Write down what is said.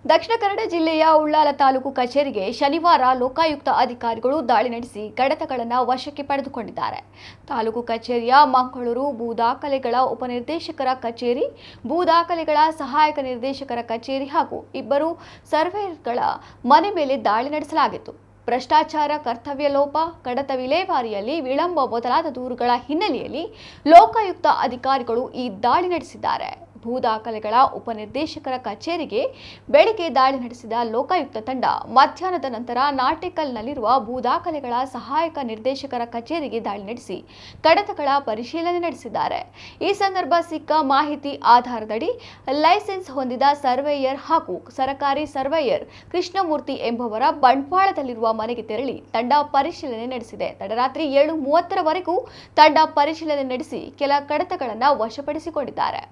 ದಕ್ಷಿಣ ಕನ್ನಡ ಜಿಲ್ಲೆಯ ಉಳ್ಳಾಲ ತಾಲೂಕು ಕಚೇರಿಗೆ ಶನಿವಾರ ಲೋಕಾಯುಕ್ತ ಅಧಿಕಾರಿಗಳು ದಾಳಿ ನಡೆಸಿ ಕಡತಗಳನ್ನು ವಶಕ್ಕೆ ಪಡೆದುಕೊಂಡಿದ್ದಾರೆ. ತಾಲೂಕು ಕಚೇರಿಯ ಮಂಗಳೂರು ಭೂ ದಾಖಲೆಗಳ ಉಪನಿರ್ದೇಶಕರ ಕಚೇರಿ, ಭೂ ದಾಖಲೆಗಳ ಸಹಾಯಕ ನಿರ್ದೇಶಕರ ಕಚೇರಿ ಹಾಗೂ ಇಬ್ಬರು ಸರ್ವೇಯರ್ಗಳ ಮನೆ ಮೇಲೆ ದಾಳಿ ನಡೆಸಲಾಗಿತ್ತು. ಭ್ರಷ್ಟಾಚಾರ, ಕರ್ತವ್ಯ ಲೋಪ, ಕಡತ ವಿಲೇವಾರಿಯಲ್ಲಿ ವಿಳಂಬ ಮೊದಲಾದ ದೂರುಗಳ ಹಿನ್ನೆಲೆಯಲ್ಲಿ ಲೋಕಾಯುಕ್ತ ಅಧಿಕಾರಿಗಳು ಈ ದಾಳಿ ನಡೆಸಿದ್ದಾರೆ. ಭೂ ದಾಖಲೆಗಳ ಉಪನಿರ್ದೇಶಕರ ಕಚೇರಿಗೆ ಬೆಳಗ್ಗೆ ದಾಳಿ ನಡೆಸಿದ ಲೋಕಾಯುಕ್ತ ತಂಡ ಮಧ್ಯಾಹ್ನದ ನಂತರ ನಾಟೆಕಲ್ನಲ್ಲಿರುವ ಭೂ ದಾಖಲೆಗಳ ಸಹಾಯಕ ನಿರ್ದೇಶಕರ ಕಚೇರಿಗೆ ದಾಳಿ ನಡೆಸಿ ಕಡತಗಳ ಪರಿಶೀಲನೆ ನಡೆಸಿದ್ದಾರೆ. ಈ ಸಂದರ್ಭ ಸಿಕ್ಕ ಮಾಹಿತಿ ಆಧಾರದಡಿ ಲೈಸೆನ್ಸ್ ಹೊಂದಿದ ಸರ್ವೇಯರ್ ಹಾಗೂ ಸರಕಾರಿ ಸರ್ವೇಯರ್ ಕೃಷ್ಣಮೂರ್ತಿ ಎಂಬುವರ ಬಂಟ್ವಾಳದಲ್ಲಿರುವ ಮನೆಗೆ ತೆರಳಿ ತಂಡ ಪರಿಶೀಲನೆ ನಡೆಸಿದೆ. ತಡರಾತ್ರಿ 7:30 ವರೆಗೂ ತಂಡ ಪರಿಶೀಲನೆ ನಡೆಸಿ ಕೆಲ ಕಡತಗಳನ್ನು ವಶಪಡಿಸಿಕೊಂಡಿದ್ದಾರೆ.